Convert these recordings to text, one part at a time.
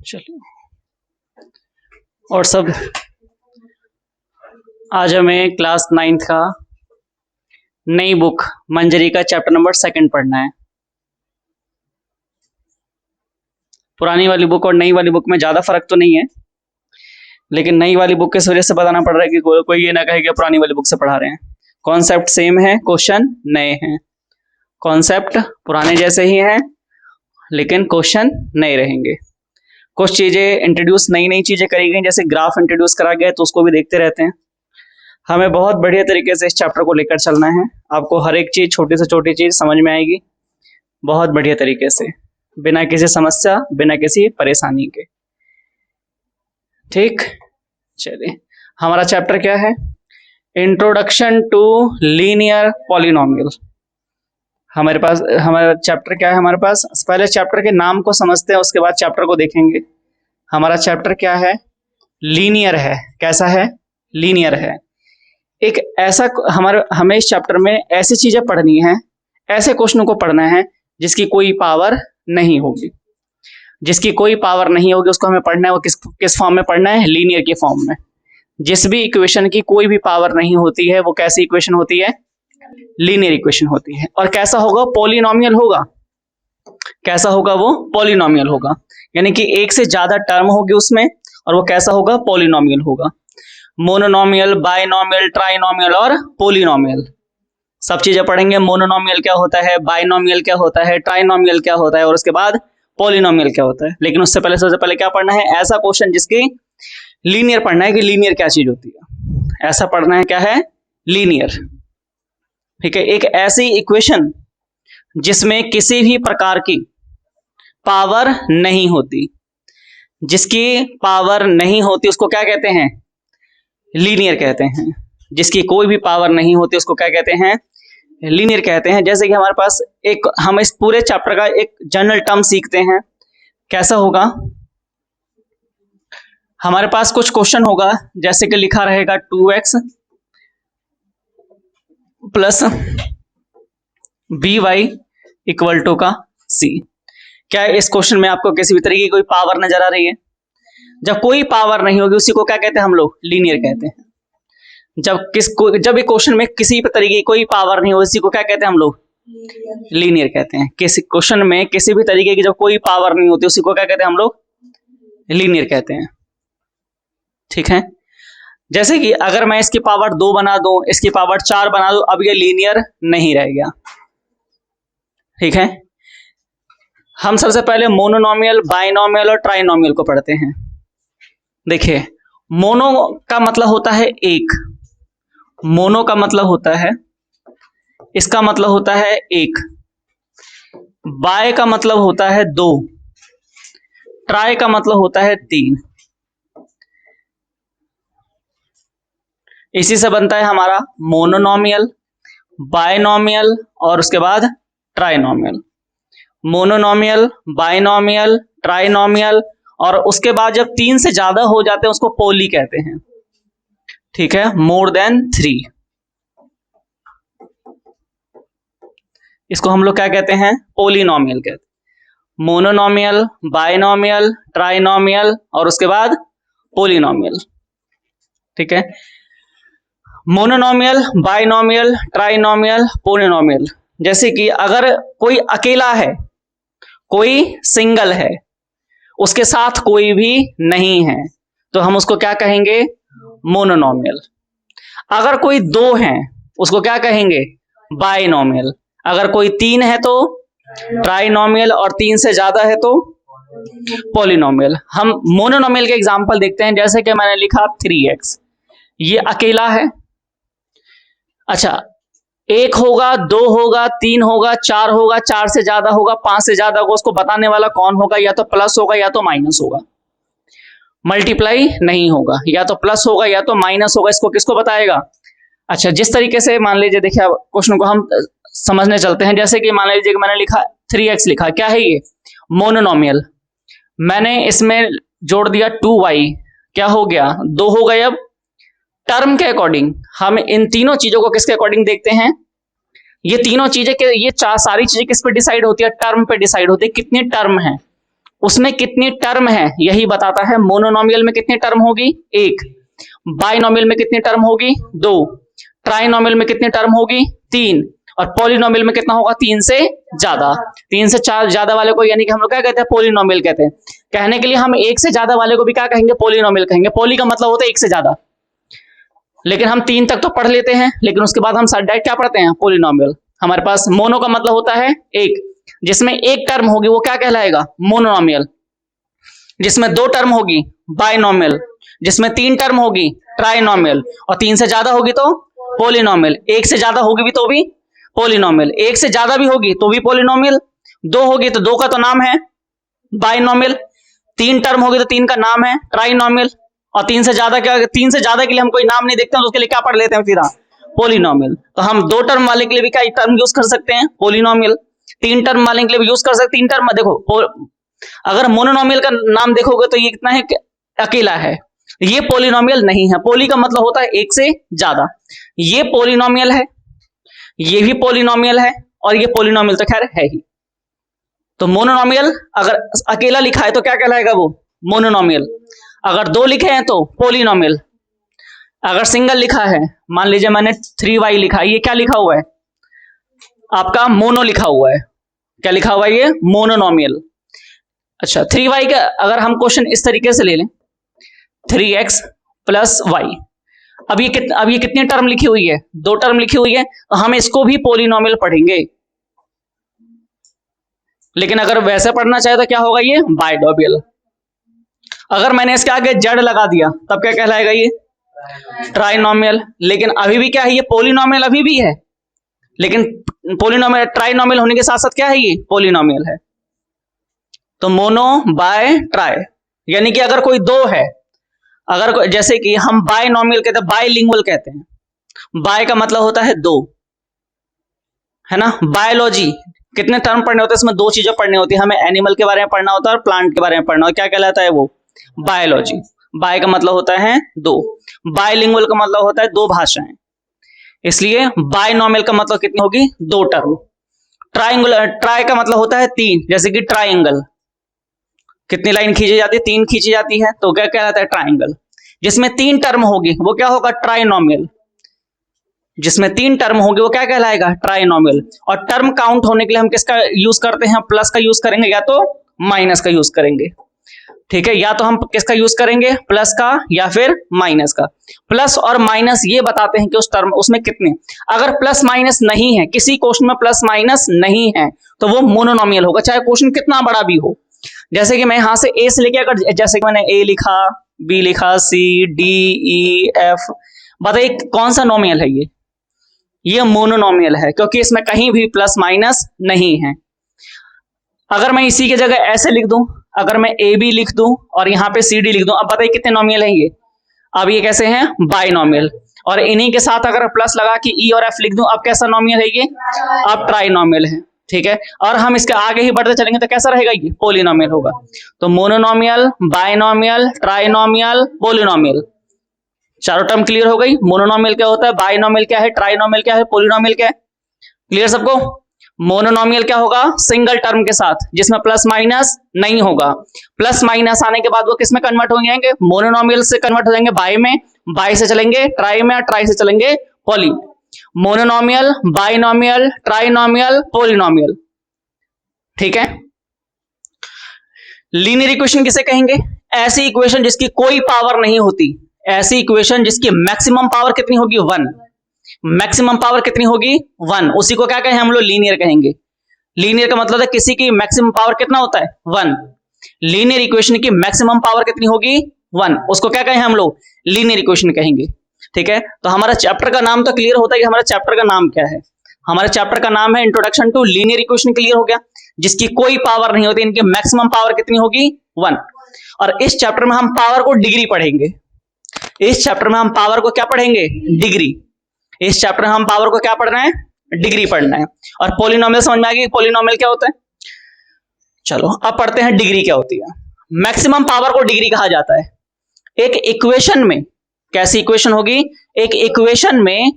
चलिए, और सब आज हमें क्लास 9th का नई बुक मंजरी का चैप्टर नंबर 2 पढ़ना है। पुरानी वाली बुक और नई वाली बुक में ज़्यादा फर्क तो नहीं है, लेकिन नई वाली बुक के वजह से बताना पड़ रहा है कि कोई ये ना कहे कि पुरानी वाली बुक से पढ़ा रहे हैं। कॉन्सेप्ट सेम है, क्वेश्चन नए हैं। कॉन्सेप्ट पुराने जैसे ही हैं, लेकिन क्वेश्चन नए रहेंगे। कुछ चीज़ें इंट्रोड्यूस, नई नई चीज़ें करी गई, जैसे ग्राफ इंट्रोड्यूस करा गया, तो उसको भी देखते रहते हैं। हमें बहुत बढ़िया तरीके से इस चैप्टर को लेकर चलना है। आपको हर एक चीज़, छोटी से छोटी चीज़ समझ में आएगी बहुत बढ़िया तरीके से, बिना किसी समस्या, बिना किसी परेशानी के। ठीक, चलिए, हमारा चैप्टर क्या है? Introduction to linear polynomial. हमारा चैप्टर क्या है? हमारे पास पहले चैप्टर के नाम को समझते हैं, उसके बाद चैप्टर को देखेंगे। हमारा चैप्टर क्या है? लीनियर है। कैसा है? लीनियर है। एक ऐसा हमें इस चैप्टर में ऐसी चीजें पढ़नी है, ऐसे क्वेश्चनों को पढ़ना है जिसकी कोई पावर नहीं होगी। जिसकी कोई पावर नहीं होगी उसको हमें पढ़ना है। वो किस फॉर्म में पढ़ना है? लीनियर के फॉर्म में। जिस भी इक्वेशन की कोई भी पावर नहीं होती है वो कैसी इक्वेशन होती है? लीनियर इक्वेशन होती है। और कैसा होगा? पॉलिनोमियल होगा। कैसा होगा वो? पॉलिनोमियल होगा, यानी कि एक से ज्यादा टर्म होगी उसमें, और वो कैसा होगा? पॉलिनोमियल होगा। मोनोनोमियल, बाइनोमियल, ट्राइनोमियल और पॉलिनोमियल, सब चीजें पढ़ेंगे। मोनोनोमियल क्या होता है, बाइनोमियल क्या होता है, ट्राइनोमियल क्या होता है, और उसके बाद पॉलिनोमियल क्या होता है। लेकिन उससे पहले, सबसे पहले क्या पढ़ना है? ऐसा क्वेश्चन जिसकी लीनियर पढ़ना है, कि लीनियर क्या चीज होती है। ऐसा पढ़ना है, क्या है? लीनियर। ठीक है, एक ऐसी इक्वेशन जिसमें किसी भी प्रकार की पावर नहीं होती, जिसकी पावर नहीं होती उसको क्या कहते हैं? लीनियर कहते हैं। जिसकी कोई भी पावर नहीं होती उसको क्या कहते हैं? लीनियर कहते हैं। जैसे कि हमारे पास हम इस पूरे चैप्टर का एक जनरल टर्म सीखते हैं। कैसा होगा? हमारे पास कुछ क्वेश्चन होगा, जैसे कि लिखा रहेगा 2x plus by equal to का c। क्या इस क्वेश्चन में आपको किसी भी तरीके की कोई पावर नजर आ रही है? जब कोई पावर नहीं होगी उसी को क्या कहते हैं हम लोग? लीनियर कहते हैं। जब एक क्वेश्चन में किसी भी तरीके की कोई पावर नहीं हो, इसी को क्या कहते हैं हम लोग? लीनियर कहते हैं। किसी क्वेश्चन में किसी भी तरीके की जब कोई पावर नहीं होती उसी को क्या कहते हैं हम लोग? लीनियर कहते हैं। ठीक है, जैसे कि अगर मैं इसकी पावर 2 बना दूं, इसकी पावर 4 बना दूं, अब ये लीनियर नहीं रह गया। ठीक है, हम सबसे पहले मोनोनोमियल, बाइनोमियल और ट्राइनोमियल को पढ़ते हैं। देखिए, मोनो का मतलब होता है एक, मोनो का मतलब होता है, इसका मतलब होता है एक। बाय का मतलब होता है 2, ट्राई का मतलब होता है 3। इसी से बनता है हमारा मोनोनोमियल, बाइनोमियल और उसके बाद ट्राइनोमियल। मोनोनोमियल, बाइनोमियल, ट्राइनोमियल, और उसके बाद जब 3 से ज्यादा हो जाते हैं उसको पॉली कहते हैं। ठीक है, मोर देन 3, इसको हम लोग क्या कहते हैं? पॉलिनोमियल कहते हैं। मोनोनोमियल, बाइनोमियल, ट्राइनोमियल और उसके बाद पॉलिनोमियल। ठीक है, मोनोनोमियल, बाइनोमियल, ट्राइनोमियल, पॉलिनोमियल। जैसे कि अगर कोई अकेला है, कोई सिंगल है, उसके साथ कोई भी नहीं है, तो हम उसको क्या कहेंगे? मोनोनोमियल। अगर कोई 2 है उसको क्या कहेंगे? बाइनोमियल। अगर कोई 3 है तो ट्राइनोमियल, और 3 से ज्यादा है तो पॉलिनोमियल। हम मोनोनोमियल के एग्जांपल देखते हैं, जैसे कि मैंने लिखा 3x, ये अकेला है। अच्छा, 1 होगा, 2 होगा, 3 होगा, 4 होगा, 4 से ज्यादा होगा, 5 से ज्यादा होगा, उसको बताने वाला कौन होगा? या तो प्लस होगा या तो माइनस होगा। मल्टीप्लाई नहीं होगा, या तो प्लस होगा या तो माइनस होगा। इसको किसको बताएगा? अच्छा, जिस तरीके से मान लीजिए, देखिए अब क्वेश्चन को हम समझने चलते हैं। जैसे कि मान लीजिए कि मैंने लिखा 3x लिखा, क्या है ये? मोनोनोमियल। मैंने इसमें जोड़ दिया 2y, क्या हो गया? 2 हो गए। अब टर्म के अकॉर्डिंग हम इन तीनों चीजों को किसके अकॉर्डिंग देखते हैं? ये तीनों चीजें ये सारी चीजें किस पे डिसाइड होती है? टर्म पे डिसाइड होती है। कितनी टर्म है उसमें, कितनी टर्म है यही बताता है। मोनोनोमियल में कितनी टर्म होगी? एक। बाइनोमियल में कितनी टर्म होगी? दो। ट्राइनोमियल में कितनी टर्म होगी? तीन। और पॉलिनोमियल में कितना होगा? तीन से ज्यादा। तीन से चार ज्यादा वाले को यानी कि हम लोग क्या कहते हैं? पॉलिनोमियल कहते हैं। कहने के लिए हम एक से ज्यादा वाले को भी क्या कहेंगे? पॉलिनोमियल कहेंगे। पॉली का मतलब होता है एक से ज्यादा, लेकिन हम तीन तक तो पढ़ लेते हैं, लेकिन उसके बाद हम डायरेक्ट क्या पढ़ते हैं? पॉलिनोमियल। हमारे पास मोनो का मतलब होता है एक, जिसमें एक टर्म होगी वो क्या कहलाएगा? मोनोनोमियल। जिसमें दो टर्म होगी बाइनोमियल। जिसमें तीन टर्म होगी ट्राइनोमियल। और तीन से ज्यादा होगी तो पॉलिनोमियल। एक से ज्यादा होगी भी तो भी पॉलिनोमियल। एक से ज्यादा भी होगी तो भी पॉलिनोमियल। दो होगी तो दो का तो नाम है बाइनोमियल। तीन टर्म होगी तो तीन का नाम है ट्राइनोमियल। और तीन से ज्यादा क्या? तीन से ज्यादा के लिए हम कोई नाम नहीं देखते हैं तो उसके लिए क्या पढ़ लेते हैं फिर? पॉलिनोमियल। तो हम दो टर्म वाले के लिए भी क्या टर्म यूज कर सकते हैं? पॉलिनोमियल। तीन टर्म वाले के लिए भी यूज कर सकते हैं। तीन टर्म देखो, अगर मोनोनोमियल का नाम देखोगे तो ये कितना है? अकेला है। ये पॉलिनोमियल नहीं है। पॉली का मतलब होता है एक से ज्यादा। ये पॉलिनोमियल है, ये भी पॉलिनोमियल है, और ये पॉलिनोमियल तो खैर है ही। तो मोनोनोमियल अगर अकेला लिखा है तो क्या कहलाएगा? वो मोनोनोमियल। अगर दो लिखे हैं तो पॉलिनोमियल। अगर सिंगल लिखा है, मान लीजिए मैंने 3y लिखा है, ये क्या लिखा हुआ है? आपका मोनो लिखा हुआ है। क्या लिखा हुआ है? ये मोनोनोमियल। अच्छा, 3y का अगर हम क्वेश्चन इस तरीके से ले लें, 3x प्लस वाई। अब ये कितनी टर्म लिखी हुई है? दो टर्म लिखी हुई है, तो हम इसको भी पॉलिनोमियल पढ़ेंगे। लेकिन अगर वैसे पढ़ना चाहे तो क्या होगा? ये बाइनोमियल। अगर मैंने इसके आगे जेड लगा दिया तब क्या कहलाएगा? ये ट्राइनोमियल। लेकिन अभी भी क्या है? ये पॉलिनोमियल अभी भी है, लेकिन पॉलिनोमियल ट्राइनोमियल होने के साथ साथ क्या है? ये पॉलिनोमियल है। तो मोनो बाय ट्राई, यानी कि अगर कोई दो है, अगर जैसे कि हम बाइनोमियल कहते हैं, बाइलिंगुअल कहते हैं। बाय का मतलब होता है दो, है ना। बायोलॉजी कितने टर्म पढ़ने होते हैं? इसमें दो चीजें पढ़नी होती है हमें। एनिमल के बारे में पढ़ना होता है और प्लांट के बारे में पढ़ना होता है। क्या कहलाता है वो? बायोलॉजी। बाय का मतलब होता है दो। बाइलिंगुअल का मतलब होता है दो भाषाएं। इसलिए बाइनोमियल का मतलब कितनी होगी? दो टर्म। ट्राइंगुलर, ट्राई का मतलब होता है तीन, जैसे कि ट्राइंगल। कितनी लाइन खींची जाती है? तीन खींची जाती है, तो क्या कहलाता है? ट्राइंगल। जिसमें तीन टर्म होगी वो क्या होगा? ट्राइनोमियल। जिसमें तीन टर्म होगी वो क्या कहलाएगा? ट्राइनोमियल। और टर्म काउंट होने के लिए हम किसका यूज करते हैं? प्लस का यूज करेंगे या तो माइनस का यूज करेंगे। ठीक है, या तो हम किसका यूज करेंगे? प्लस का या फिर माइनस का। प्लस और माइनस ये बताते हैं कि उस टर्म उसमें कितने। अगर प्लस माइनस नहीं है, किसी क्वेश्चन में प्लस माइनस नहीं है, तो वो मोनोनोमियल होगा, चाहे क्वेश्चन कितना बड़ा भी हो। जैसे कि मैं यहां से ए से लेके, अगर जैसे कि मैंने ए लिखा, बी लिखा, सी, डी, ई, एफ, बताइए कौन सा नोमियल है? ये मोनोनोमियल है, क्योंकि इसमें कहीं भी प्लस माइनस नहीं है। अगर मैं इसी की जगह ऐसे लिख दूं, अगर मैं ए बी लिख दूं और यहाँ पे सी डी लिख दूं, अब बताइए कितने नोमियल है ये? अब ये कैसे हैं? बाइनोमियल। और इन्हीं के साथ अगर प्लस लगा के ई और एफ लिख दूं, अब कैसा नोमियल है ये? अब ट्राइनोमियल है। ठीक है, और हम इसके आगे ही बढ़ते चलेंगे तो कैसा रहेगा? ये पॉलिनोमियल होगा। तो मोनोनोमियल, बाइनोमियल, ट्राइनोमियल, पॉलिनोमियल, चारों टर्म क्लियर हो गई। मोनोनोमियल क्या होता है? बाइनोमियल क्या है? ट्राइनोमियल क्या है? पॉलिनोमियल क्या है? क्लियर सबको? मोनोनोमियल क्या होगा? सिंगल टर्म के साथ, जिसमें प्लस माइनस नहीं होगा। प्लस माइनस आने के बाद वो किस में कन्वर्ट हो जाएंगे? मोनोनोमियल से कन्वर्ट हो जाएंगे बाई में, बाई से चलेंगे ट्राई में, ट्राई से चलेंगे poly. Monomial, binomial, trinomial, polynomial. ठीक है। लीनियर इक्वेशन किसे कहेंगे? ऐसी इक्वेशन जिसकी कोई पावर नहीं होती, ऐसी इक्वेशन जिसकी मैक्सिमम पावर कितनी होगी? 1। मैक्सिमम पावर कितनी होगी? 1। उसी को क्या कहें हम लोग? लीनियर कहेंगे। लीनियर का मतलब है किसी की मैक्सिमम पावर कितना होता है? 1। लीनियर इक्वेशन की मैक्सिमम पावर कितनी होगी? 1। उसको क्या कहें हम लोग? लीनियर इक्वेशन कहेंगे। ठीक है, तो हमारा चैप्टर का नाम तो क्लियर होता है कि हमारा चैप्टर का नाम क्या है। हमारे चैप्टर का नाम है introduction to linear equation. Clear हो गया? जिसकी कोई पावर नहीं होती, इनकी मैक्सिमम पावर कितनी होगी? 1। और इस चैप्टर में हम पावर को डिग्री पढ़ेंगे। इस चैप्टर में हम पावर को क्या पढ़ेंगे? डिग्री। इस चैप्टर में हम पावर को क्या पढ़ना है? डिग्री पढ़ना है। और पॉलिनोमियल समझ में आ गई? पॉलिनोमियल क्या होता है? चलो अब पढ़ते हैं डिग्री क्या होती है। मैक्सिमम पावर को डिग्री कहा जाता है। एक इक्वेशन में, कैसी इक्वेशन होगी? एक इक्वेशन में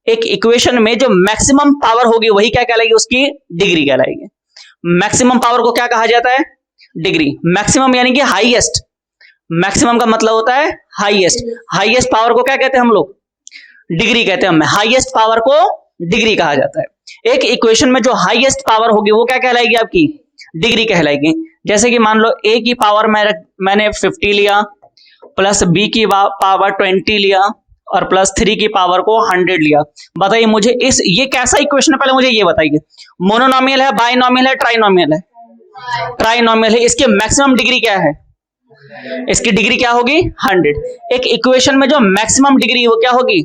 एक इक्वेशन में जो मैक्सिमम पावर होगी वही क्या कहलाएगी, उसकी डिग्री कहलाएगी। मैक्सिमम पावर को क्या कहा जाता है, डिग्री। मैक्सिमम यानी कि हाईएस्ट, मैक्सिमम का मतलब होता है हाईएस्ट, हाईएस्ट पावर को क्या कहते हैं हम लोग, डिग्री कहते हैं। हाईएस्ट पावर को डिग्री कहा जाता है। एक इक्वेशन में जो हाईएस्ट पावर होगी वो क्या कहलाएगी, आपकी डिग्री कहलाएगी। जैसे कि मान लो a की पावर मैंने 50 लिया, प्लस b की पावर 20 लिया, और प्लस 3 की पावर को 100 लिया। बताइए मुझे ये कैसा इक्वेशन है, पहले मुझे ये बताइए। मोनोनॉमियल है, बाइनॉमियल है, ट्राइनॉमियल है? ट्राइनॉमियल है। इसकी मैक्सिमम डिग्री क्या है, इसकी डिग्री क्या होगी, 100। एक इक्वेशन में जो मैक्सिमम डिग्री वो क्या होगी,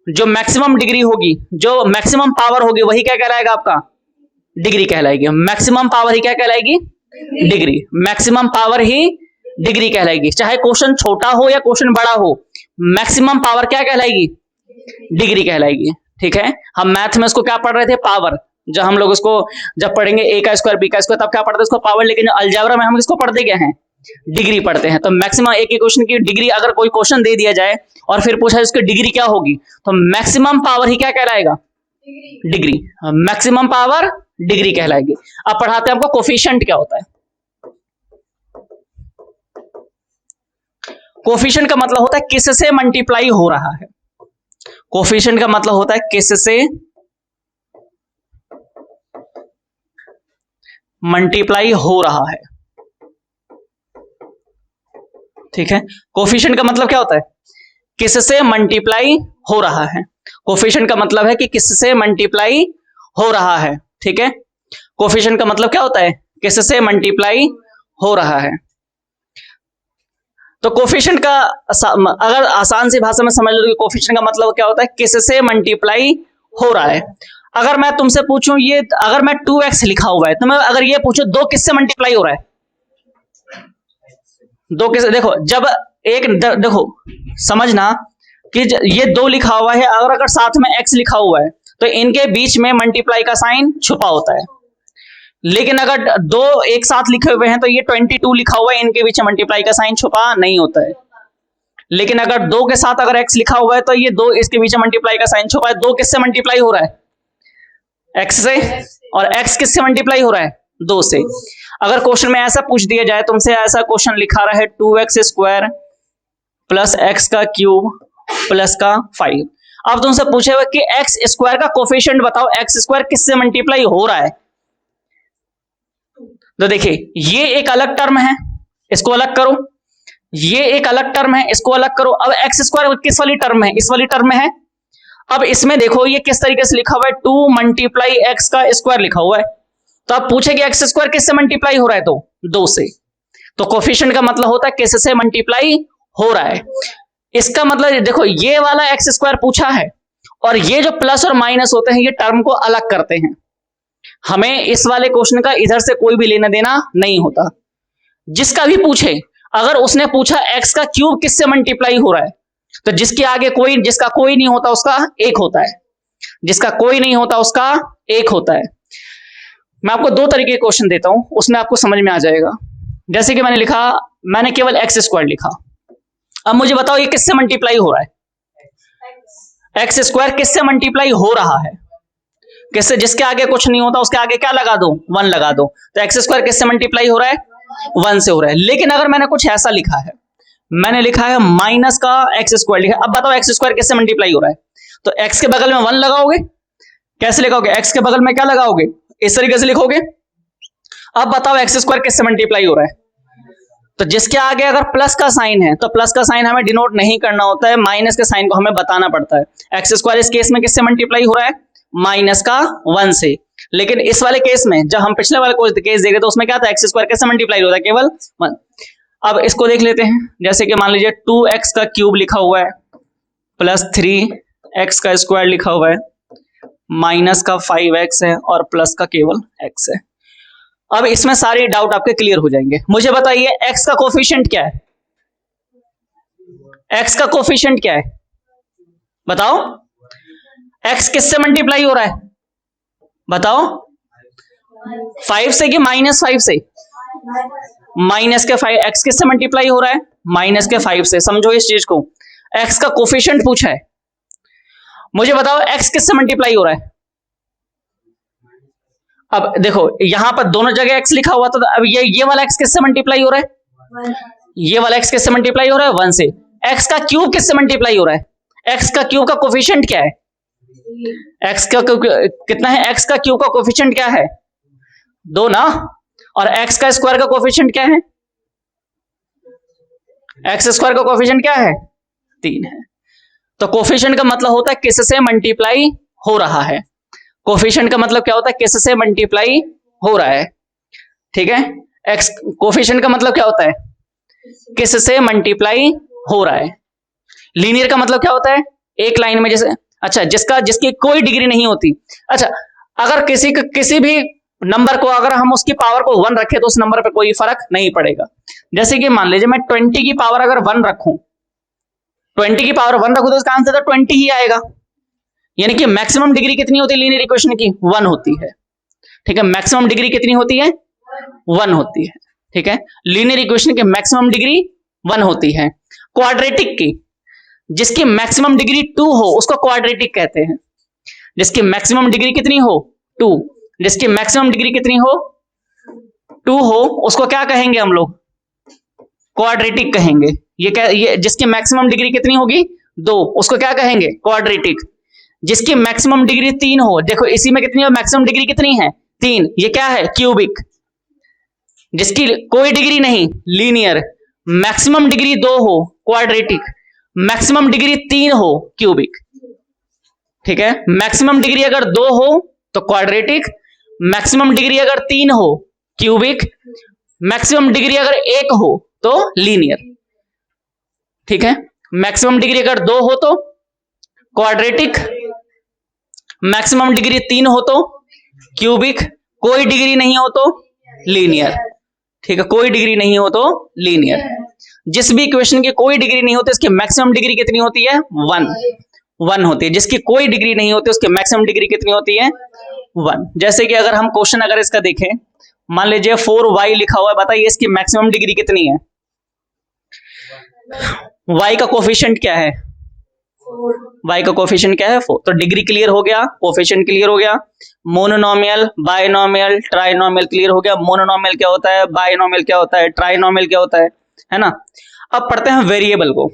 जो मैक्सिमम डिग्री होगी, जो मैक्सिमम पावर होगी वही क्या कहलाएगा, आपका डिग्री कहलाएगी। मैक्सिमम पावर ही क्या कहलाएगी, डिग्री। मैक्सिमम पावर ही डिग्री कहलाएगी। चाहे क्वेश्चन छोटा हो या क्वेश्चन बड़ा हो, मैक्सिमम पावर क्या कहलाएगी, डिग्री कहलाएगी। ठीक है, हम मैथ में इसको क्या पढ़ रहे थे, पावर। जब हम लोग इसको जब पढ़ेंगे a का स्क्वायर b का स्क्वायर तब क्या पढ़ते हैं, इसको पावर। लेकिन अलजेब्रा में हम इसको पढ़ते क्या हैं, डिग्री पढ़ते हैं। तो मैक्सिमम एक क्वेश्चन की डिग्री, अगर कोई क्वेश्चन दे दिया जाए और फिर पूछा इसकी डिग्री क्या होगी, तो मैक्सिमम पावर ही क्या कहलाएगा, डिग्री। मैक्सिमम पावर डिग्री कहलाएगी। अब पढ़ाते हैं आपको कोफिशिएंट क्या होता है। कोफिशिएंट का मतलब होता है किससे मल्टीप्लाई हो रहा है। कोफिशिएंट का मतलब होता है किससे मल्टीप्लाई हो रहा है। ठीक है, कोफिशिएंट का मतलब क्या होता है, किससे मल्टीप्लाई हो रहा है। कोफिशिएंट का मतलब है कि किससे मल्टीप्लाई हो रहा है। ठीक है, कोफिशिएंट का मतलब क्या होता है, किससे मल्टीप्लाई हो रहा है। तो कोफिशिएंट का अगर आसान सी भाषा में समझ लो कि कोफिशिएंट का मतलब क्या होता है, किससे मल्टीप्लाई हो रहा है। अगर मैं तुमसे पूछूं, ये अगर मैं 2x लिखा हुआ है, तो मैं अगर ये पूछूं 2 किससे मल्टीप्लाई हो रहा है, 2 किससे, देखो जब एक देखो समझना कि ये 2 लिखा हुआ है, अगर साथ में x लिखा हुआ है तो इनके बीच में मल्टीप्लाई का साइन छुपा होता है। लेकिन अगर 2 एक साथ लिखे हुए हैं तो ये 22 लिखा हुआ है, इनके बीच में मल्टीप्लाई का साइन छुपा नहीं होता है। लेकिन अगर 2 के साथ अगर x लिखा हुआ है तो ये 2 इसके बीच में मल्टीप्लाई का साइन छुपा है। 2 किससे मल्टीप्लाई हो रहा है, x से, और x किससे मल्टीप्लाई हो रहा है, 2 से। अगर क्वेश्चन में ऐसा पूछ दिया जाए, तुमसे ऐसा क्वेश्चन लिखा रहा है 2x स्क्वायर प्लस x का क्यूब प्लस का 5। अब तुमसे पूछे हुए कि x स्क्वायर का कोफिशिएंट बताओ, x स्क्वायर किससे मल्टीप्लाई हो रहा है। तो देखिए ये एक अलग टर्म है, इसको अलग करो, ये एक अलग टर्म है, इसको अलग करो। अब x स्क्वायर किस वाली टर्म है, इस वाली टर्म में है। अब इसमें देखो ये किस तरीके से लिखा हुआ है, 2 मल्टीप्लाई x का स्क्वायर लिखा हुआ है। तो अब पूछे कि x स्क्वायर किससे मल्टीप्लाई हो रहा है, तो 2 से। तो कोफिशिएंट का मतलब होता है किससे मल्टीप्लाई हो रहा है। इसका मतलब देखो ये वाला x स्क्वायर पूछा है, और ये जो प्लस और माइनस होते हैं ये टर्म को अलग करते हैं। हमें इस वाले क्वेश्चन का इधर से कोई भी लेना देना नहीं होता। जिसका भी पूछे, अगर उसने पूछा x का क्यूब किससे मल्टीप्लाई हो रहा है, तो जिसके आगे कोई, जिसका कोई नहीं होता उसका 1 होता है, जिसका कोई नहीं होता उसका 1 होता है। मैं आपको 2 तरीके के क्वेश्चन देता हूं, उसमें आपको समझ में आ जाएगा। जैसे कि मैंने लिखा, मैंने केवल x स्क्वायर लिखा। अब मुझे बताओ ये किससे मल्टीप्लाई हो रहा है, x स्क्वायर किससे मल्टीप्लाई हो रहा है, किससे, जिसके आगे कुछ नहीं होता उसके आगे क्या लगा दो, 1 लगा दो। तो x स्क्वायर किससे मल्टीप्लाई हो रहा है, 1 से हो रहा है। लेकिन अगर मैंने कुछ ऐसा लिखा है, मैंने लिखा है माइनस का x स्क्वायर लिखा, अब बताओ x स्क्वायर किससे मल्टीप्लाई हो रहा है। तो x के बगल में 1 लगाओगे, कैसे लिखोगे, x के बगल में क्या लगाओगे, इस तरीके से लिखोगे। अब बताओ x स्क्वायर किससे मल्टीप्लाई हो रहा है। तो जिसके आगे अगर प्लस का साइन है तो प्लस का साइन हमें डिनोट नहीं करना होता है, माइनस के साइन को हमें बताना पड़ता है। x स्क्वायर इस केस में किससे मल्टीप्लाई हो रहा है, माइनस का 1 से। लेकिन इस वाले केस में, जब हम पिछले वाले केस देखे तो उसमें क्या था, x स्क्वायर कैसे मल्टीप्लाई होता है, केवल 1। अब इसको देख लेते हैं। जैसे कि मान लीजिए 2x का क्यूब लिखा हुआ है प्लस 3x का स्क्वायर लिखा हुआ है, माइनस का 5x है और प्लस का केवल x है। अब इसमें सारे डाउट आपके क्लियर हो जाएंगे। मुझे बताइए x का कोफिशिएंट क्या है, x का कोफिशिएंट क्या है, बताओ। x किससे मल्टीप्लाई हो रहा है, बताओ, 5 से कि -5 से, माइनस के 5। x किससे मल्टीप्लाई हो रहा है, -5 से। समझो इस चीज को, x का कोफिशिएंट पूछा है मुझे बताओ x किससे मल्टीप्लाई हो रहा है? अब देखो यहां पर दोनों जगह x लिखा हुआ था, तो अब ये वाला x किससे मल्टीप्लाई हो रहा है? ये वाला x किससे मल्टीप्लाई हो रहा है? 1 से। x का क्यूब किससे मल्टीप्लाई हो रहा है? x का क्यूब का कोफिशिएंट क्या है? x का कितना है? x का क्यूब का कोफिशिएंट क्या है? 2 ना। और x का स्क्वायर का कोफिशिएंट क्या है? x स्क्वायर का कोफिशिएंट क्या है? 3 है। तो कोफिशिएंट का मतलब होता है किससे मल्टीप्लाई हो रहा है। कोफिशिएंट का मतलब क्या होता है? किससे मल्टीप्लाई हो रहा है। ठीक है, x कोफिशिएंट का मतलब क्या होता है? किससे मल्टीप्लाई हो रहा है। लीनियर का मतलब क्या होता है? एक लाइन में जैसे, अच्छा जिसकी कोई डिग्री नहीं होती। अच्छा, अगर किसी भी नंबर को अगर हम उसकी पावर को 1 रखें तो उस नंबर पे कोई फर्क नहीं पड़ेगा। जैसे कि मान लीजिए मैं 20 की पावर अगर 1 रखूं, 20 की पावर 1 रखूं तो इसका आंसर तो 20 ही आएगा। यानी कि मैक्सिमम डिग्री कितनी होती है लीनियर इक्वेशन की? 1 होती है। ठीक है, मैक्सिमम डिग्री कितनी होती है? 1 होती है। ठीक है, लीनियर इक्वेशन की मैक्सिमम डिग्री 1 होती है। क्वाड्रेटिक की जिसकी मैक्सिमम डिग्री 2 हो उसको क्वाड्रेटिक कहते हैं। जिसकी मैक्सिमम डिग्री कितनी हो? 2। जिसकी मैक्सिमम डिग्री कितनी हो? 2 हो उसको क्या कहेंगे हम लोग? क्वाड्रेटिक कहेंगे। ये जिसकी मैक्सिमम डिग्री कितनी होगी? 2, उसको क्या कहेंगे? क्वाड्रेटिक। जिसकी मैक्सिमम डिग्री 3 हो, देखो इसी में कितनी है? मैक्सिमम डिग्री कितनी है? 3। ये क्या है? क्यूबिक। जिसकी कोई डिग्री नहीं, लीनियर। मैक्सिमम डिग्री 2 हो, क्वाड्रेटिक। मैक्सिमम डिग्री 3 हो, क्यूबिक। ठीक है, मैक्सिमम डिग्री अगर 2 हो तो क्वाड्रेटिक, मैक्सिमम डिग्री अगर 3 हो क्यूबिक, मैक्सिमम डिग्री अगर 1 हो तो लीनियर। ठीक है, मैक्सिमम डिग्री अगर 2 हो तो क्वाड्रेटिक, मैक्सिमम डिग्री 3 हो तो क्यूबिक, कोई डिग्री नहीं हो तो लीनियर। ठीक है, कोई डिग्री नहीं हो तो लीनियर। जिस भी इक्वेशन की कोई डिग्री नहीं होती इसकी मैक्सिमम डिग्री कितनी होती है? 1 होती है। जिसकी कोई डिग्री नहीं होती उसकी मैक्सिमम डिग्री कितनी होती है? 1। जैसे कि अगर हम क्वेश्चन अगर इसका देखें, मान लीजिए 4y लिखा हुआ है, बताइए इसकी मैक्सिमम डिग्री कितनी है? y का कोफिशिएंट क्या है? y का कोफिशिएंट क्या है? 4। तो डिग्री क्लियर हो गया, कोफिशिएंट क्लियर हो गया। मोनोनोमियल, बायनोमियल, ट्राइनोमियल क्लियर हो गया। मोनोनोमियल क्या होता है, बायनोमियल क्या होता है, ट्राइनोमियल क्या होता है ना। अब पढ़ते हैं वेरिएबल को।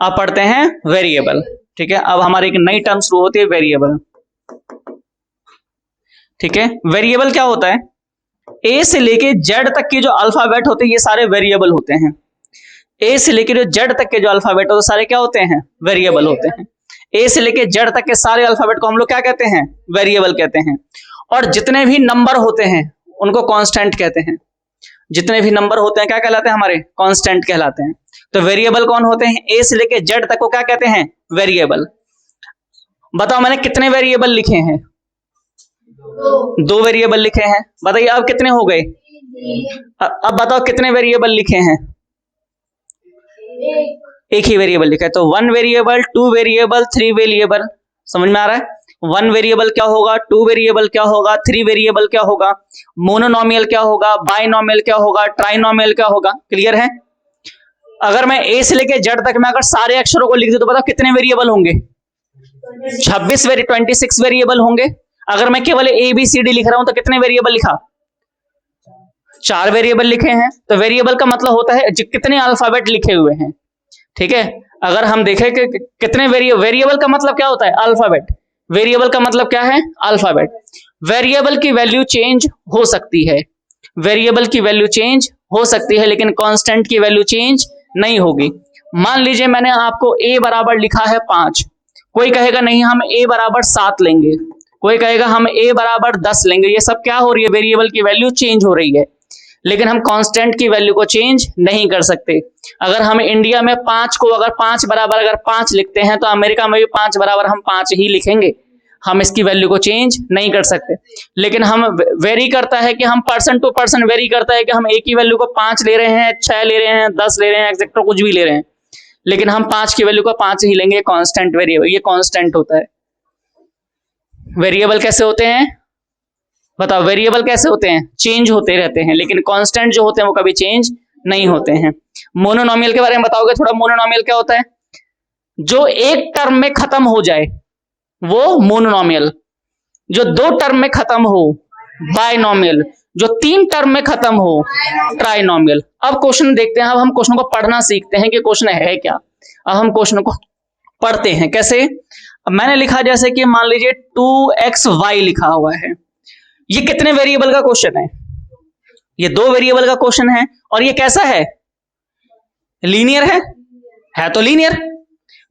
अब पढ़ते हैं वेरिएबल। ठीक है, अब हमारी एक नई टर्म शुरू होती है, वेरिएबल। ठीक है, वेरिएबल क्या होता है? ए से लेके जेड तक के जो अल्फाबेट होते हैं ये सारे वेरिएबल होते हैं। ए से लेके जो जेड तक के जो अल्फाबेट होते हैं सारे क्या होते हैं? वेरिएबल होते हैं। ए से लेके जेड तक के सारे अल्फाबेट को हम लोग क्या कहते हैं? वेरिएबल कहते हैं। और जितने भी नंबर होते हैं उनको कांस्टेंट कहते हैं। जितने भी नंबर होते हैं क्या कहलाते हैं? हमारे कांस्टेंट कहलाते हैं। तो वेरिएबल कौन होते हैं? ए से लेके जेड तक को क्या कहते हैं? वेरिएबल। बताओ मैंने कितने वेरिएबल लिखे हैं? 2 वेरिएबल लिखे हैं। बताइए अब कितने हो गए? अब बताओ कितने वेरिएबल लिखे हैं? एक ही वेरिएबल लिखा है। तो 1 वेरिएबल, 2 वेरिएबल, 3 वेरिएबल। समझ में आ रहा है? 1 वेरिएबल क्या होगा, 2 वेरिएबल क्या होगा, 3 वेरिएबल क्या होगा, मोनोनोमियल क्या होगा, बायनोमियल क्या होगा, ट्राइनोमियल क्या होगा। क्लियर है? अगर मैं ए से लेके जेड तक में अगर सारे अक्षरों को लिख दूं तो बताओ कितने वेरिएबल होंगे? 26 वेरिएबल होंगे। अगर मैं केवल ए बी सी डी लिख रहा हूं तो कितने वेरिएबल लिखा? 4 वेरिएबल लिखे हैं। तो वेरिएबल का मतलब होता है कितने अल्फाबेट लिखे हुए हैं। ठीक है, अगर हम देखें कि कितने वेरिएबल का मतलब क्या होता है? अल्फाबेट। वेरिएबल का मतलब क्या है? अल्फाबेट। वेरिएबल की वैल्यू चेंज हो सकती है। वेरिएबल की वैल्यू चेंज हो सकती है लेकिन कांस्टेंट की वैल्यू चेंज नहीं होगी। मान लीजिए मैंने आपको a बराबर लिखा है 5, कोई कहेगा नहीं हम a बराबर 7 लेंगे, कोई कहेगा हम a बराबर 10 लेंगे। ये सब क्या हो रही है? वेरिएबल की वैल्यू चेंज हो रही है। लेकिन हम कांस्टेंट की वैल्यू को चेंज नहीं कर सकते। अगर हम इंडिया में 5 को अगर 5 बराबर अगर 5 लिखते हैं तो अमेरिका में भी 5 बराबर हम 5 ही लिखेंगे। हम इसकी वैल्यू को चेंज नहीं कर सकते। लेकिन हम वेरी करता है कि हम पर्सन टू पर्सन वेरी करता है कि हम एक ही वैल्यू को 5 ले रहे हैं, 6 ले रहे हैं, 10 ले रहे हैं, एक्सेट्रा कुछ भी ले रहे हैं, लेकिन हम 5 की वैल्यू को 5 ही लेंगे। कांस्टेंट वेरिएबल, ये कांस्टेंट होता है। वेरिएबल कैसे होते हैं? बताओ वेरिएबल कैसे होते हैं? चेंज होते रहते हैं, लेकिन कांस्टेंट जो होते हैं वो कभी चेंज नहीं होते हैं। मोनोनोमियल के बारे में बताओगे थोड़ा? मोनोनोमियल क्या होता है? जो एक टर्म में खत्म हो जाए वो मोनोनॉमियल, जो दो टर्म में खत्म हो बायनॉमियल, जो तीन टर्म में खत्म हो ट्राइनॉमियल। अब क्वेश्चन देखते हैं, अब हम क्वेश्चन को पढ़ना सीखते हैं कि क्वेश्चन है क्या। अब हम क्वेश्चन को पढ़ते हैं कैसे। अब मैंने लिखा जैसे कि मान लीजिए 2xy लिखा हुआ है, ये कितने वेरिएबल का क्वेश्चन है? ये दो वेरिएबल का क्वेश्चन है। और ये कैसा है? लीनियर है तो लीनियर,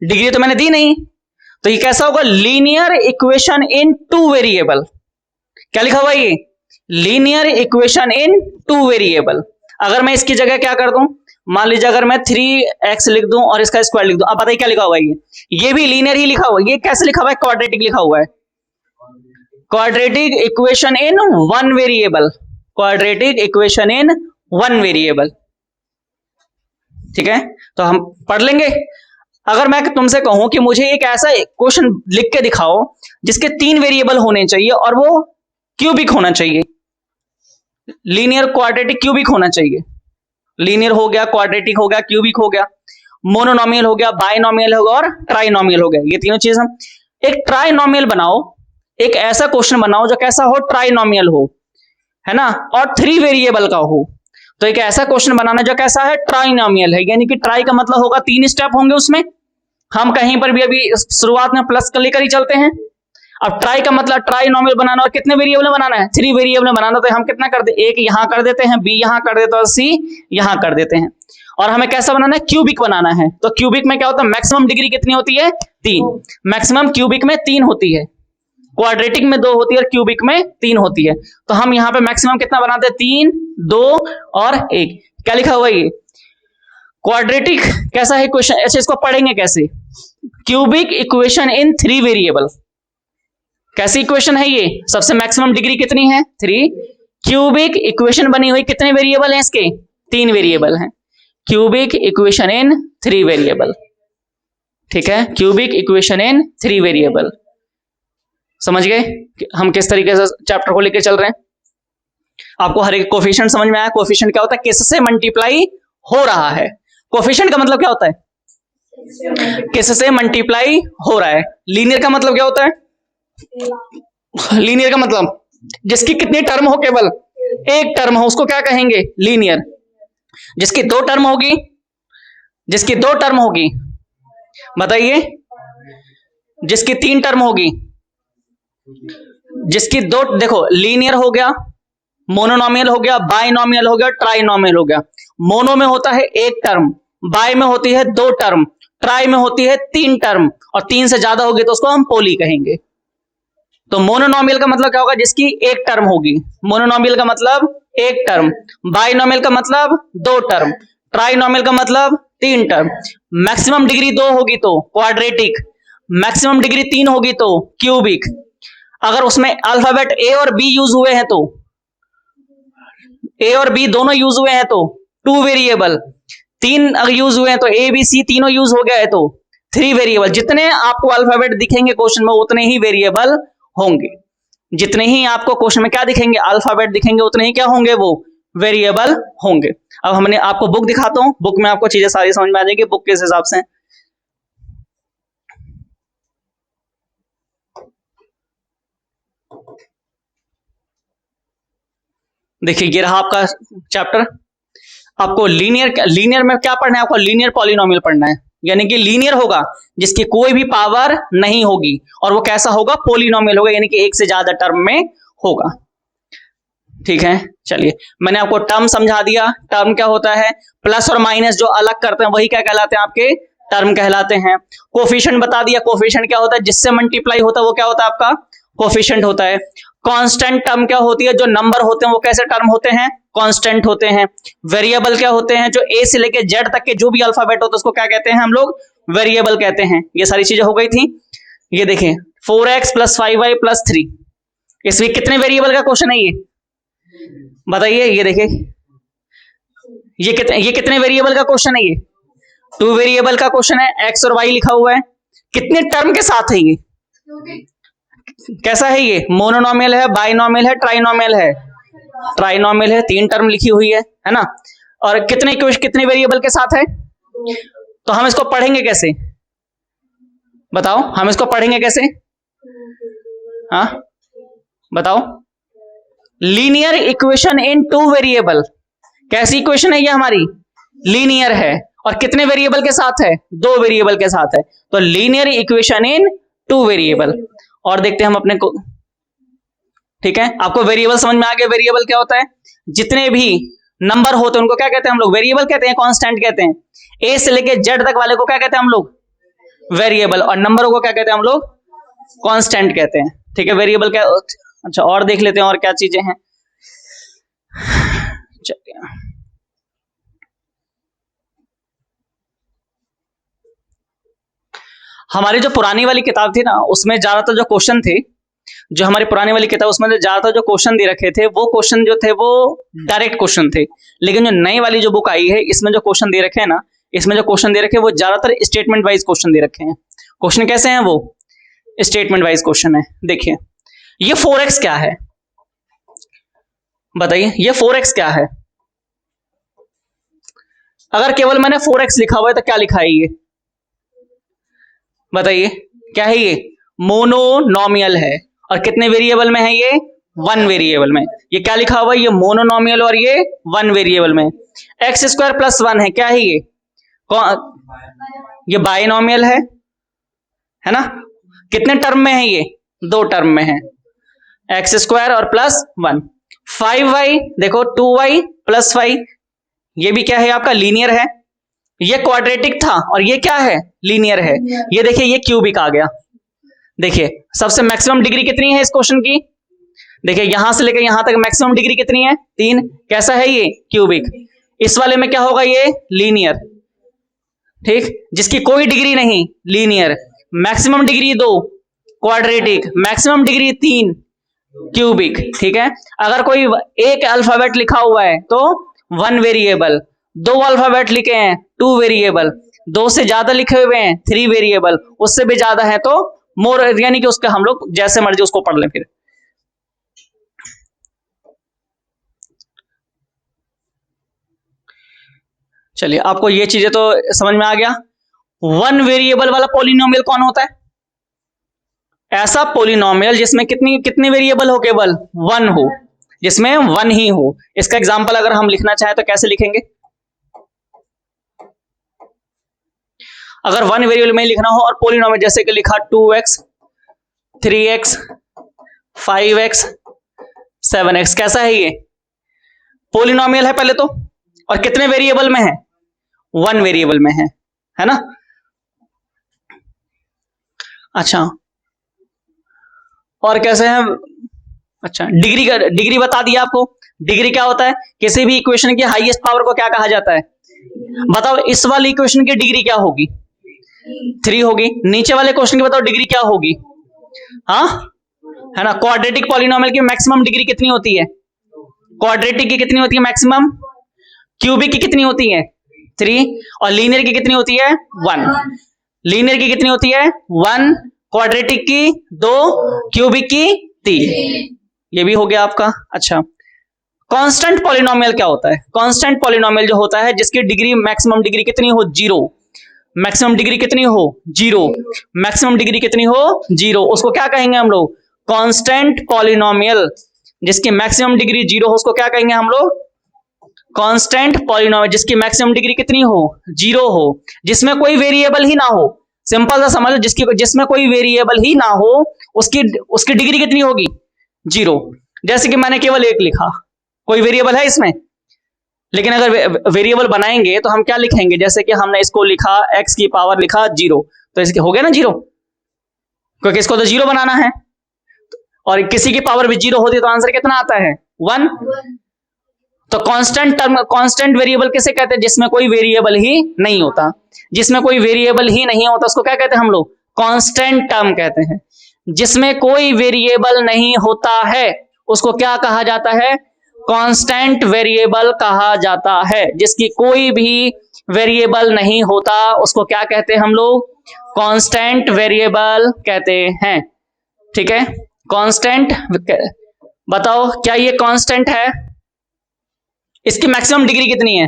डिग्री तो मैंने दी नहीं, तो ये कैसा होगा? Linear equation in two variable. क्या लिखा हुआ है ये? Linear equation in two variable. अगर मैं इसकी जगह क्या कर दूं, मान लीजिए अगर मैं 3x लिख दूं और इसका स्क्वायर लिख दूं, अब बताइए क्या लिखा हुआ है? ये भी लीनियर ही लिखा हुआ है। ये कैसे लिखा हुआ है? क्वाड्रेटिक लिखा हुआ है। Quadratic equation in one variable, quadratic equation in one variable. ठीक है, तो हम पढ़ लेंगे। अगर मैं तुमसे कहूं कि मुझे एक ऐसा क्वेश्चन लिख के दिखाओ जिसके तीन वेरिएबल होने चाहिए और वो क्यूबिक होना चाहिए, लीनियर क्वाड्रेटिक क्यूबिक होना चाहिए। लीनियर हो गया, क्वाड्रेटिक हो गया, क्यूबिक हो गया, मोनोनॉमियल हो गया, बायनॉमियल हो गया और ट्राइनॉमियल हो गया। ये तीनों चीज हम एक ट्राइनॉमियल बनाओ, एक ऐसा क्वेश्चन बनाओ जो कैसा हो? ट्राइनॉमियल हो, है ना, और थ्री वेरिएबल का हो। तो एक ऐसा क्वेश्चन बनाना जो कैसा है? ट्राइनॉमियल है, यानी कि ट्राई का मतलब होगा तीन स्टेप होंगे उसमें। हम कहीं पर भी अभी शुरुआत में प्लस कर लेकर ही चलते हैं। अब ट्राई का मतलब ट्राइनॉमियल बनाना, और कितने वेरिएबल में बनाना है? थ्री वेरिएबल में बनाना। तो हम कितना कर दे, एक यहां कर देते हैं, बी यहां कर देते हैं और सी यहां कर देते हैं। और हमें कैसा बनाना है? क्यूबिक बनाना है। तो क्यूबिक में क्या होता है? मैक्सिमम डिग्री कितनी होती है? 3। मैक्सिमम क्यूबिक में 3 होती है, क्वाड्रेटिक में 2 होती है और क्यूबिक में 3 होती है। तो हम यहाँ पे मैक्सिमम कितना बनाते हैं? 3, 2 और 1। क्या लिखा हुआ है ये? क्वाड्रेटिक कैसा है इक्वेशन? अच्छा, इसको पढ़ेंगे कैसे? Cubic equation in three variable. कैसी इक्वेशन है ये? सबसे मैक्सिमम डिग्री कितनी है? 3। क्यूबिक इक्वेशन बनी हुई, कितने वेरिएबल हैं इसके? 3 वेरिएबल हैं। Cubic equation in 3 variable. ठीक है, क्यूबिक इक्वेशन इन 3 वेरिएबल। समझ गए हम किस तरीके से चैप्टर को लेकर चल रहे हैं? आपको हर एक कोफिशिएंट समझ में आया? कोफिशिएंट क्या होता है? किससे मल्टीप्लाई हो रहा है। कोफिशिएंट का मतलब क्या होता है? किससे मल्टीप्लाई हो रहा है। लीनियर का मतलब क्या होता है? लीनियर का मतलब जिसकी कितनी टर्म हो? केवल एक टर्म हो, उसको क्या कहेंगे? लीनियर। जिसकी दो टर्म होगी, जिसकी दो टर्म होगी, बताइए। जिसकी 3 टर्म होगी, जिसकी दो, देखो लीनियर हो गया, मोनोनॉमियल हो गया, बाइनॉमियल हो गया, ट्राइनॉमियल हो गया। मोनो में होता है एक टर्म, बाय में होती है 2 टर्म, ट्राई में होती है 3 टर्म, और 3 से ज्यादा होगी तो उसको हम पोली कहेंगे। तो मोनोनॉमियल का मतलब क्या होगा? जिसकी एक टर्म होगी। मोनोनॉमियल का मतलब एक टर्म, बाइनॉमियल का मतलब 2 टर्म, ट्राइनॉमियल का मतलब 3 टर्म। मैक्सिमम डिग्री 2 होगी तो क्वाड्रेटिक, मैक्सिमम डिग्री 3 होगी तो क्यूबिक। अगर उसमें अल्फाबेट ए और बी यूज हुए हैं तो, ए और बी दोनों यूज हुए हैं तो 2 वेरिएबल। 3 अगर यूज हुए हैं तो ए बी सी तीनों यूज हो गया है तो 3 वेरिएबल। जितने आपको अल्फाबेट दिखेंगे क्वेश्चन में उतने ही वेरिएबल होंगे। जितने ही आपको क्वेश्चन में क्या दिखेंगे? अल्फाबेट दिखेंगे, उतने ही क्या होंगे? वो वेरिएबल होंगे। अब हमने आपको बुक दिखाता हूं, बुक में आपको चीजें सारी समझ में आ जाएगी बुक किस हिसाब से। देखिए ये रहा आपका चैप्टर। आपको लीनियर में क्या पढ़ना है? आपको लीनियर पॉलिनोमियल पढ़ना है, यानी कि लीनियर होगा जिसकी कोई भी पावर नहीं होगी, और वो कैसा होगा? पॉलिनोमियल होगा, यानी कि एक से ज्यादा टर्म में होगा। ठीक है, चलिए मैंने आपको टर्म समझा दिया। टर्म क्या होता है? प्लस और माइनस जो अलग करते हैं वही क्या कहलाते हैं? आपके टर्म कहलाते हैं। कोफिशिएंट बता दिया। कोफिशिएंट क्या होता है? जिससे मल्टीप्लाई होता है वो क्या होता है? आपका कोफिशिएंट होता है। कांस्टेंट टर्म क्या होती है? जो नंबर होते हैं वो कैसे टर्म होते हैं? कांस्टेंट होते हैं। वेरिएबल क्या होते हैं? जो ए से लेके जेड तक के जो भी अल्फाबेट होते हैं उसको क्या कहते हैं? हम लोग वेरिएबल कहते हैं। ये सारी चीजें हो गई थी। ये देखें 4x + 5y + 3, इसमें कितने वेरिएबल का क्वेश्चन है ये? बताइए। ये देखिए ये कितने वेरिएबल का क्वेश्चन है? ये 2 वेरिएबल का क्वेश्चन है। x और y लिखा हुआ है। कितने टर्म के साथ है ये? कैसा है ये? मोनोनॉमियल है, बाइनॉमियल है, ट्राइनॉमियल है? ट्राइनॉमियल है, 3 टर्म लिखी हुई है ना। और कितने वेरिएबल के साथ है? तो हम इसको पढ़ेंगे कैसे? बताओ, हम इसको पढ़ेंगे कैसे? हाँ बताओ, linear equation in two variable. कैसी इक्वेशन है ये हमारी? लीनियर है। और कितने वेरिएबल के साथ है? दो वेरिएबल के साथ है। तो linear equation in two variable. और देखते हैं हम अपने को, ठीक है, आपको वेरिएबल समझ में आ गया? वेरिएबल क्या होता है? जितने भी नंबर होते हैं उनको क्या कहते हैं हम लोग? वेरिएबल कहते हैं, कांस्टेंट कहते हैं। ए से लेके जेड तक वाले को क्या कहते हैं हम लोग? वेरिएबल। और नंबरों को क्या कहते हैं हम लोग? कांस्टेंट कहते हैं। ठीक है, वेरिएबल क्या? अच्छा, और देख लेते हैं और क्या चीजें हैं। चलिए, हमारी जो पुरानी वाली किताब थी ना, उसमें ज्यादातर जो क्वेश्चन थे, जो हमारी पुरानी वाली किताब, उसमें ज्यादातर जो क्वेश्चन दे रखे थे, वो क्वेश्चन जो थे वो डायरेक्ट क्वेश्चन थे। लेकिन जो नई वाली जो बुक आई है, इसमें जो क्वेश्चन दे रखे हैं ना, इसमें जो क्वेश्चन दे रखे हैं वो ज्यादातर स्टेटमेंट वाइज क्वेश्चन दे रखे हैं। क्वेश्चन कैसे हैं वो? स्टेटमेंट वाइज क्वेश्चन है। देखिए, ये 4x क्या है? बताइए, ये 4x क्या है? अगर केवल मैंने 4x लिखा हुआ है तो क्या लिखा है ये? बताइए, क्या है ये? मोनोनॉमियल है। और कितने वेरिएबल में है ये? वन वेरिएबल में। ये क्या लिखा हुआ है? ये मोनोनॉमियल और ये वन वेरिएबल में। एक्स स्क्वायर प्लस 1 है, क्या है ये? ये बाइनॉमियल है ना? कितने टर्म में है ये? दो टर्म में है, एक्स स्क्वायर और प्लस 1। 5y, देखो 2y प्लस 5, ये भी क्या है आपका? लीनियर है। ये क्वाड्रेटिक था और ये क्या है? लीनियर है। ये देखिए, ये क्यूबिक आ गया। देखिए, सबसे मैक्सिमम डिग्री कितनी है इस क्वेश्चन की? देखिए, यहां से लेकर यहां तक मैक्सिमम डिग्री कितनी है? 3। कैसा है ये? क्यूबिक। इस वाले में क्या होगा? ये लीनियर। ठीक, जिसकी कोई डिग्री नहीं, linear. Maximum degree 2, quadratic. Maximum degree 3, cubic. ठीक है, अगर कोई एक अल्फाबेट लिखा हुआ है तो 1 वेरिएबल, दो अल्फाबेट लिखे हैं 2 वेरिएबल, दो से ज्यादा लिखे हुए हैं 3 वेरिएबल, उससे भी ज्यादा है तो मोर, यानी कि उसका हम लोग जैसे मर्जी उसको पढ़ लें। फिर चलिए, आपको ये चीजें तो समझ में आ गया। 1 वेरिएबल वाला पॉलिनोमियल कौन होता है? ऐसा पॉलिनोमियल जिसमें कितनी वेरिएबल हो? केवल 1 हो, जिसमें 1 ही हो। इसका एग्जांपल अगर हम लिखना चाहें तो कैसे लिखेंगे? अगर 1 वेरिएबल में लिखना हो और पॉलिनोमियल, जैसे कि लिखा 2x 3x 5x 7x, कैसा है ये? पॉलिनोमियल है पहले तो, और कितने वेरिएबल में है? 1 वेरिएबल में है ना? अच्छा, और कैसे है? अच्छा, डिग्री बता दिया आपको। डिग्री क्या होता है? किसी भी इक्वेशन की हाईएस्ट पावर को क्या कहा जाता है? बताओ, इस वाली इक्वेशन की डिग्री क्या होगी? 3 होगी। नीचे वाले क्वेश्चन की बताओ डिग्री क्या होगी? हाँ, है ना? क्वाड्रेटिक पॉलिनोमियल की मैक्सिमम डिग्री कितनी होती है? क्वाड्रेटिक की कितनी होती है मैक्सिमम? क्यूबिक की कितनी होती है? 3। और लीनियर की कितनी होती है? 1। लीनियर की कितनी होती है? 1। क्वाड्रेटिक की 2, क्यूबिक की 3। ये भी हो गया आपका। अच्छा, कांस्टेंट पॉलिनोमियल क्या होता है? कांस्टेंट पॉलिनोमियल जो होता है जिसकी डिग्री, मैक्सिमम डिग्री कितनी हो? 0। मैक्सिमम डिग्री कितनी हो? 0। मैक्सिमम डिग्री कितनी हो? 0। उसको क्या कहेंगे हम लोग? Constant polynomial. जिसकी मैक्सिमम डिग्री 0 हो उसको क्या कहेंगे हम लोग? Constant polynomial. जिसकी मैक्सिमम डिग्री कितनी हो? 0 हो, जिसमें कोई वेरिएबल ही ना हो। सिंपल सा समझ लो, जिसमें कोई वेरिएबल ही ना हो, उसकी डिग्री कितनी होगी? 0। जैसे कि मैंने केवल 1 लिखा, कोई वेरिएबल है इसमें? लेकिन अगर वेरिएबल बनाएंगे तो हम क्या लिखेंगे? जैसे कि हमने इसको लिखा, x की पावर लिखा 0, तो इसके हो गया ना 0, क्योंकि इसको तो 0 बनाना है। और किसी की पावर भी 0 होती तो आंसर कितना आता है? 1। तो कांस्टेंट वेरिएबल किसे कहते हैं? जिसमें कोई वेरिएबल ही नहीं होता। जिसमें कोई वेरिएबल ही नहीं होता उसको क्या कहते हैं हम लोग? कांस्टेंट टर्म कहते हैं। जिसमें कोई वेरिएबल नहीं होता है उसको क्या कहा जाता है? कांस्टेंट वेरिएबल कहा जाता है। जिसकी कोई भी वेरिएबल नहीं होता उसको क्या कहते हैं हम लोग? कांस्टेंट वेरिएबल कहते हैं। ठीक है, कांस्टेंट। बताओ, क्या ये कांस्टेंट है? इसकी मैक्सिमम डिग्री कितनी है?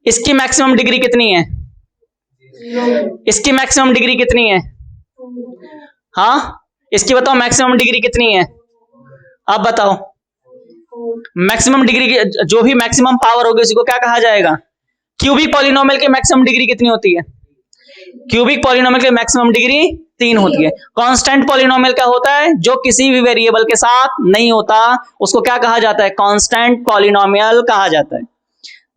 इसकी मैक्सिमम डिग्री कितनी है? इसकी मैक्सिमम डिग्री कितनी है? हाँ, इसकी बताओ मैक्सिमम डिग्री कितनी है, अब बताओ। मैक्सिमम डिग्री की जो भी मैक्सिमम पावर होगी उसी को क्या कहा जाएगा? क्यूबिक पॉलिनोमियल की मैक्सिमम डिग्री कितनी होती है? क्यूबिक पॉलिनोमियल की मैक्सिमम डिग्री 3 होती है। कांस्टेंट पॉलिनोमियल क्या होता है? जो किसी भी वेरिएबल के साथ नहीं होता उसको क्या कहा जाता है? कांस्टेंट पॉलिनोमियल कहा जाता है।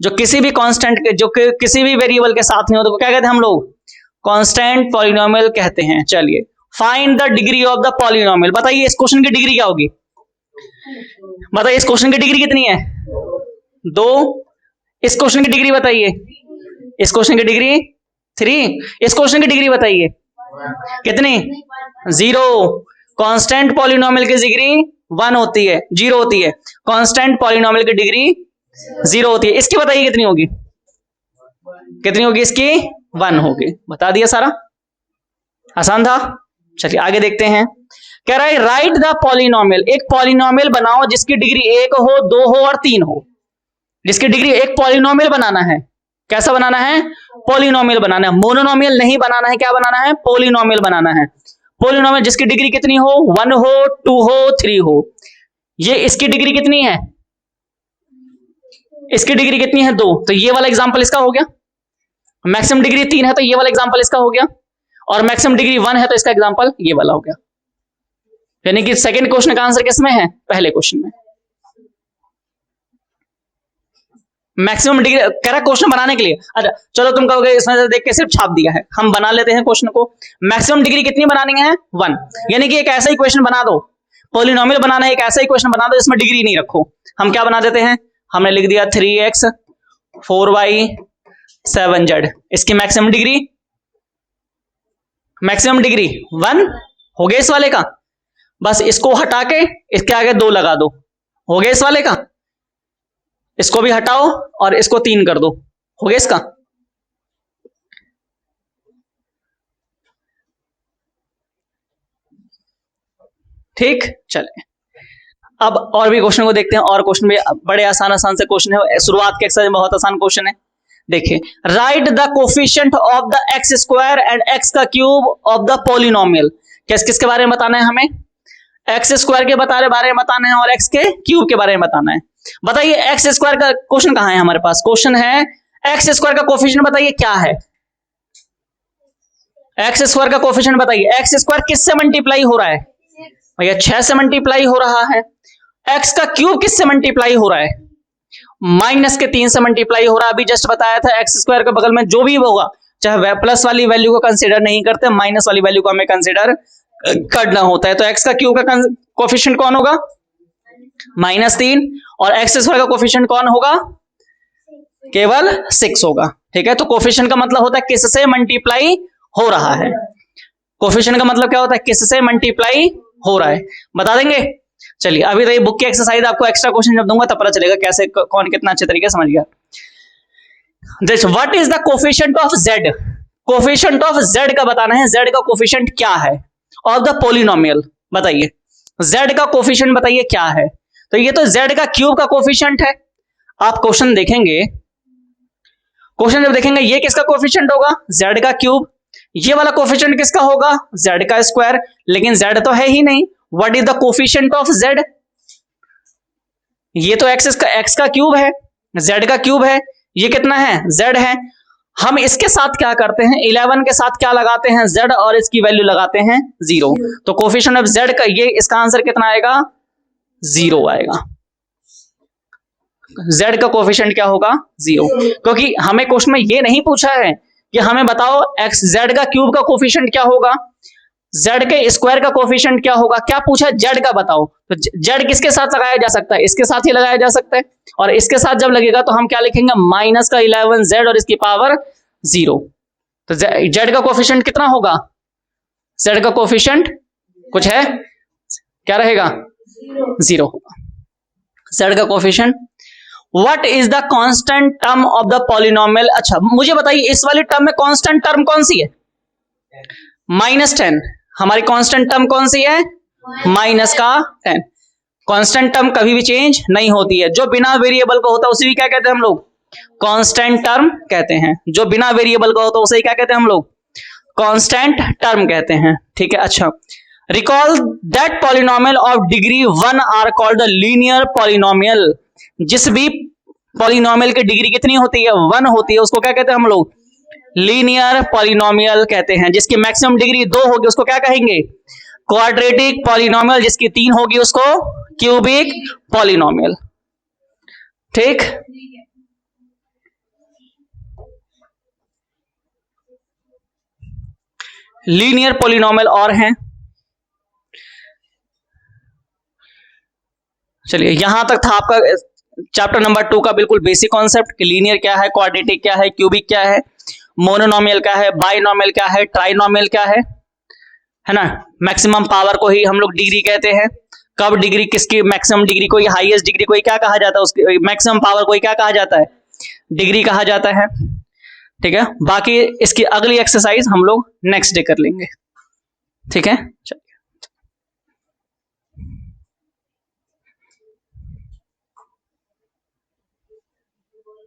जो किसी भी कांस्टेंट जो किसी भी वेरिएबल के साथ नहीं होता तो क्या कहते हैं हम लोग? कांस्टेंट पॉलिनोमियल कहते हैं। चलिए, find the degree of the polynomial. बताइए इस क्वेश्चन की डिग्री क्या होगी? बताइए इस क्वेश्चन की डिग्री कितनी है? 2। इस क्वेश्चन की डिग्री बताइए। इस क्वेश्चन की डिग्री 3। इस क्वेश्चन की डिग्री बताइए कितनी? 0। कांस्टेंट पॉलिनोमियल की डिग्री 1 होती है, 0 होती है। कांस्टेंट पॉलिनोमियल की डिग्री 0 होती है। इसकी बताइए कितनी होगी? कितनी होगी इसकी? 1 होगी। बता दिया सारा, आसान था। चलिए आगे देखते हैं। कह रहा है राइट द पॉलिनोमियल। एक पॉलिनोमियल बनाओ जिसकी डिग्री 1 हो, 2 हो और 3 हो। जिसकी डिग्री एक पॉलिनोमियल बनाना है। कैसा बनाना है? पॉलिनोमियल बनाना है। मोनोनोमियल नहीं बनाना है। क्या बनाना है? पॉलिनोमियल बनाना है। पॉलिनोमियल जिसकी डिग्री कितनी हो? 1 हो, 2 हो, 3 हो। ये इसकी डिग्री कितनी है? इसकी डिग्री कितनी है? 2। तो ये वाला एग्जांपल इसका हो गया। मैक्सिमम डिग्री 3 है तो ये वाला एग्जांपल इसका हो गया। और मैक्सिमम डिग्री 1 है तो इसका एग्जांपल ये वाला हो गया। यानी कि सेकंड क्वेश्चन का आंसर किसमें है? पहले क्वेश्चन में। मैक्सिमम डिग्री कह रहा क्वेश्चन बनाने के लिए। अच्छा चलो, तुम कहोगे इसमें से देख के सिर्फ छाप दिया है। हम बना लेते हैं क्वेश्चन को। मैक्सिमम डिग्री कितनी बनानी है? 1। यानी कि एक ऐसा ही क्वेश्चन बना दो, पॉलिनोमियल बनाना है, एक ऐसा ही क्वेश्चन बना दो जिसमें डिग्री नहीं रखो। हम क्या बना देते हैं? हमने लिख दिया 3x 4y 7z। इसकी मैक्सिमम डिग्री 1 हो गया इस वाले का। बस इसको हटा के इसके आगे 2 लगा दो, हो गया इस वाले का। इसको भी हटाओ और इसको 3 कर दो, हो गया इसका। ठीक, चले अब और भी क्वेश्चन को देखते हैं। और क्वेश्चन भी बड़े आसान से क्वेश्चन है। शुरुआत के एक्सरसाइज में बहुत आसान क्वेश्चन है। देखिए, right the coefficient of the x square and x का क्यूब ऑफ द पॉलिनोमियल। किसके बारे में बताना है हमें? एक्स स्क्वायर के बारे में बताना है और एक्स के क्यूब के बारे में बताना है। बताइए एक्स स्क्वायर का क्वेश्चन कहां है? हमारे पास क्वेश्चन है एक्स स्क्वायर का कोफिशिएंट बताइए क्या है? एक्स स्क्वायर का कोफिशिएंट बताइए। एक्स स्क्वायर किससे मल्टीप्लाई हो रहा है? भैया 6 से मल्टीप्लाई हो रहा है। एक्स का क्यूब किससे मल्टीप्लाई हो रहा है? -3 से मल्टीप्लाई हो रहा है। अभी जस्ट बताया था एक्स स्क्वायर के बगल में जो भी होगा, चाहे प्लस वाली वैल्यू को कंसीडर नहीं करते, माइनस वाली वैल्यू को हमें कंसीडर करना होता है। तो एक्स का क्यूब का कोफिशिएंट कौन होगा? -3। और एक्स स्क्वायर का कोफिशिएंट कौन होगा? केवल 6 होगा। ठीक है, तो कोफिशिएंट का मतलब होता है किससे मल्टीप्लाई हो रहा है। कोफिशिएंट का मतलब क्या होता है? किससे मल्टीप्लाई हो रहा है। बता देंगे? चलिए अभी तो ये बुक की एक्सरसाइज, आपको एक्स्ट्रा क्वेश्चन जब दूंगा तब पता चलेगा कैसे कौन कितना अच्छे तरीके समझ गया। What is the coefficient of z? Coefficient of z का बताना है। z का कोफिशिएंट क्या है ऑफ द पॉलिनोमियल? बताइए z का कोफिशिएंट बताइए क्या है। तो ये तो z का क्यूब का कोफिशिएंट है। आप क्वेश्चन देखेंगे, क्वेश्चन जब देखेंगे ये किसका कोफिशिएंट होगा? z का क्यूब। ये वाला कोफिशिएंट किसका होगा? z का स्क्वायर। लेकिन z तो है ही नहीं। What is the coefficient of z? ये तो x का क्यूब है, z का क्यूब है। ये कितना है? z है। हम इसके साथ क्या करते हैं? 11 के साथ क्या लगाते हैं? z, और इसकी वैल्यू लगाते हैं 0। तो कोफिशिएंट ऑफ z का ये, इसका आंसर कितना आएगा? 0 आएगा। z का कोफिशिएंट क्या होगा? 0। क्योंकि हमें क्वेश्चन में ये नहीं पूछा है कि हमें बताओ x z का क्यूब का कोफिशिएंट क्या होगा, z के स्क्वायर का कोफिशिएंट क्या होगा। क्या पूछा? z का बताओ। तो z किसके साथ लगाया जा सकता है? इसके साथ ही लगाया जा सकता है। और इसके साथ जब लगेगा तो हम क्या लिखेंगे? माइनस का 11z और इसकी पावर 0। तो z का कोफिशिएंट कितना होगा? z का कोफिशिएंट कुछ है? क्या रहेगा? 0 होगा z का coefficient. What is the constant term of the polynomial? अच्छा मुझे बताइए इस वाली टर्म में कांस्टेंट टर्म कौन सी है? -10। हमारी कांस्टेंट टर्म कौन सी है? -10। कांस्टेंट टर्म कभी भी चेंज नहीं होती है। जो बिना वेरिएबल का होता है उसे भी क्या कहते हैं हम लोग? कांस्टेंट टर्म कहते हैं। जो बिना वेरिएबल का होता है उसे क्या कहते हैं हम लोग? कांस्टेंट टर्म कहते हैं, ठीक है। अच्छा, recall that polynomial of degree 1 are called the linear polynomial. जिस भी पॉलिनोमियल की डिग्री कितनी होती है, 1 होती है, उसको क्या कहते हैं हम लोग, लीनियर पॉलिनोमियल कहते हैं। जिसकी मैक्सिमम डिग्री 2 होगी उसको क्या कहेंगे, क्वाड्रेटिक पॉलिनोमियल। जिसकी 3 होगी उसको क्यूबिक पॉलिनोमियल, ठीक। लीनियर पॉलिनोमियल और हैं, चलिए यहां तक था आपका चैप्टर नंबर 2 का बिल्कुल बेसिक कॉन्सेप्ट कि लीनियर क्या है, क्वाड्रेटिक क्या है, क्यूबिक क्या है, मोनोनोमियल क्या है, बाइनोमियल क्या है, ट्राइनोमियल क्या है ना। मैक्सिमम पावर को ही हम लोग डिग्री कहते हैं। कब डिग्री किसकी मैक्सिमम डिग्री को, हाईएस्ट डिग्री को क्या कहा जाता है, उसकी मैक्सिमम पावर को क्या कहा जाता है, डिग्री कहा जाता है, ठीक है। बाकी इसकी अगली एक्सरसाइज हम लोग नेक्स्ट डे कर लेंगे, ठीक है।